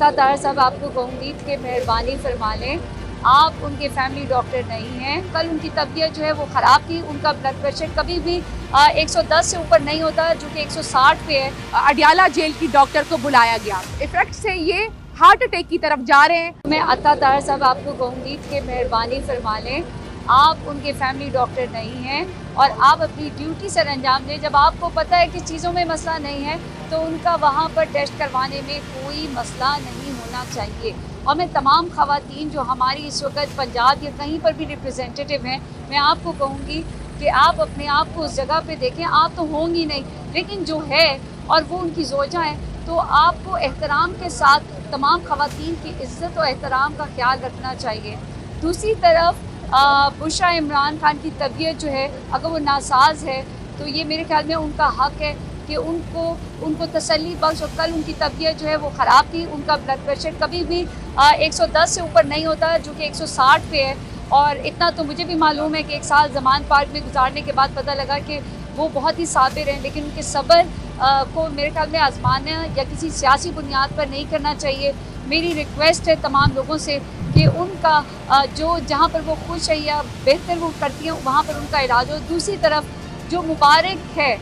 عطا طاہر صاحب آپ کو کہوں کہ مہربانی فرما لیں، آپ ان کے فیملی ڈاکٹر نہیں ہیں۔ کل ان کی طبیعت جو ہے وہ خراب تھی، ان کا بلڈ پریشر کبھی بھی 110 سے اوپر نہیں ہوتا، جو کہ 160 پہ ہے۔ اڈیالہ جیل کی ڈاکٹر کو بلایا گیا، ایفیکٹ سے یہ ہارٹ اٹیک کی طرف جا رہے ہیں۔ میں عطا طاہر صاحب آپ کو کہوں کہ مہربانی فرما لیں، آپ ان کے فیملی ڈاکٹر نہیں ہیں اور آپ اپنی ڈیوٹی سر انجام دیں۔ جب آپ کو پتہ ہے کہ چیزوں میں مسئلہ نہیں ہے تو ان کا وہاں پر ٹیسٹ کروانے میں کوئی مسئلہ نہیں ہونا چاہیے۔ اور میں تمام خواتین جو ہماری اس وقت پنجاب یا کہیں پر بھی ریپرزینٹیو ہیں، میں آپ کو کہوں گی کہ آپ اپنے آپ کو اس جگہ پہ دیکھیں۔ آپ تو ہوں گی نہیں، لیکن جو ہے اور وہ ان کی زوجہ ہیں، تو آپ کو احترام کے ساتھ تمام خواتین کی عزت و احترام کا خیال رکھنا چاہیے۔ دوسری طرف بشریٰ عمران خان کی طبیعت جو ہے، اگر وہ ناساز ہے تو یہ میرے خیال میں ان کا حق ہے کہ ان کو تسلی بخش۔ اور کل ان کی طبیعت جو ہے وہ خراب تھی، ان کا بلڈ پریشر کبھی بھی 110 سے اوپر نہیں ہوتا، جو کہ 160 پہ ہے۔ اور اتنا تو مجھے بھی معلوم ہے کہ 1 سال زمان پارک میں گزارنے کے بعد پتہ لگا کہ وہ بہت ہی صابر ہیں، لیکن ان کے صبر کو میرے خیال میں آزمانا یا کسی سیاسی بنیاد پر نہیں کرنا چاہیے۔ میری ریکویسٹ ہے تمام لوگوں سے کہ ان کا جہاں پر وہ خوش ہے یا بہتر وہ کرتی ہیں وہاں پر ان کا علاج ہو۔ دوسری طرف جو مبارک ہے،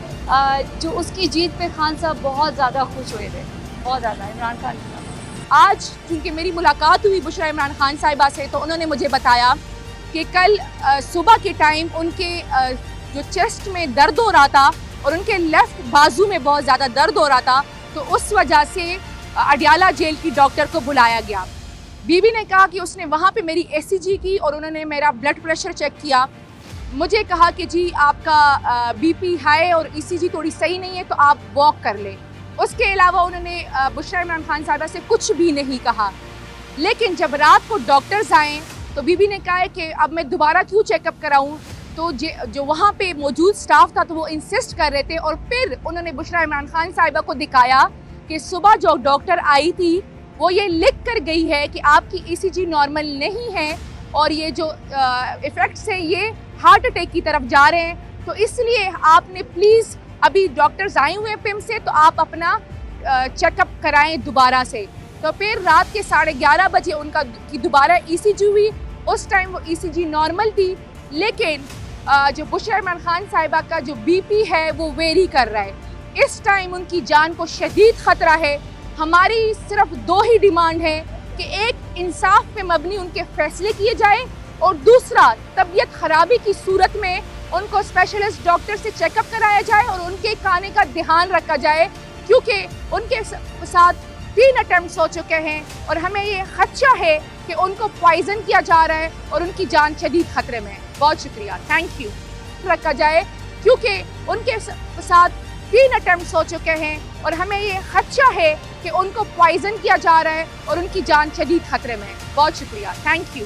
جو اس کی جیت پہ خان صاحب بہت زیادہ خوش ہوئے تھے، بہت زیادہ عمران خان صاحب۔ آج چونکہ میری ملاقات ہوئی بشریٰ عمران خان صاحبہ سے، تو انہوں نے مجھے بتایا کہ کل صبح کے ٹائم ان کے جو چیسٹ میں درد ہو رہا تھا اور ان کے لیفٹ بازو میں بہت زیادہ درد ہو رہا تھا، تو اس وجہ سے اڈیالہ جیل کی ڈاکٹر کو بلایا گیا۔ بی بی نے کہا کہ اس نے وہاں پہ میری ایس سی جی کی اور انہوں نے میرا بلڈ پریشر چیک کیا۔ مجھے کہا کہ جی آپ کا بی پی ہائی اور ای سی جی تھوڑی صحیح نہیں ہے، تو آپ واک کر لیں۔ اس کے علاوہ انہوں نے بشریٰ عمران خان صاحبہ سے کچھ بھی نہیں کہا۔ لیکن جب رات کو ڈاکٹرز آئیں تو بی بی نے کہا کہ اب میں دوبارہ کیوں چیک اپ کراؤں، تو جو وہاں پہ موجود سٹاف تھا تو وہ انسسٹ کر رہے تھے، اور پھر انہوں نے بشریٰ عمران خان صاحبہ کو دکھایا کہ صبح جو ڈاکٹر آئی تھی وہ یہ لکھ کر گئی ہے کہ آپ کی ای سی جی نارمل نہیں ہے اور یہ جو ایفیکٹس ہیں یہ ہارٹ اٹیک کی طرف جا رہے ہیں، تو اس لیے آپ نے پلیز ابھی ڈاکٹرز آئے ہوئے ہیں پم سے، تو آپ اپنا چیک اپ کرائیں دوبارہ سے۔ تو پھر رات کے 11:30 بجے ان کی دوبارہ ای سی جی ہوئی۔ اس ٹائم وہ ای سی جی نارمل تھی، لیکن جو بشریٰ عمران خان صاحبہ کا جو بی پی ہے وہ ویری کر رہا ہے۔ اس ٹائم ان کی جان کو شدید خطرہ ہے۔ ہماری صرف 2 ہی ڈیمانڈ ہے کہ ایک، انصاف پہ مبنی ان کے فیصلے کیے جائیں، اور دوسرا، طبیعت خرابی کی صورت میں ان کو اسپیشلسٹ ڈاکٹر سے چیک اپ کرایا جائے اور ان کے کھانے کا دھیان رکھا جائے، کیونکہ ان کے ساتھ 3 اٹیمپٹس ہو چکے ہیں اور ہمیں یہ خدشہ ہے کہ ان کو پوائزن کیا جا رہا ہے اور ان کی جان شدید خطرے میں ہے۔ بہت شکریہ، تھینک یو۔ رکھا جائے کیونکہ ان کے ساتھ 3 اٹیمپٹس ہو چکے ہیں اور ہمیں یہ خدشہ ہے کہ ان کو پوائزن کیا جا رہا ہے اور ان کی جان شدید خطرے میں ہے۔ بہت شکریہ، تھینک یو۔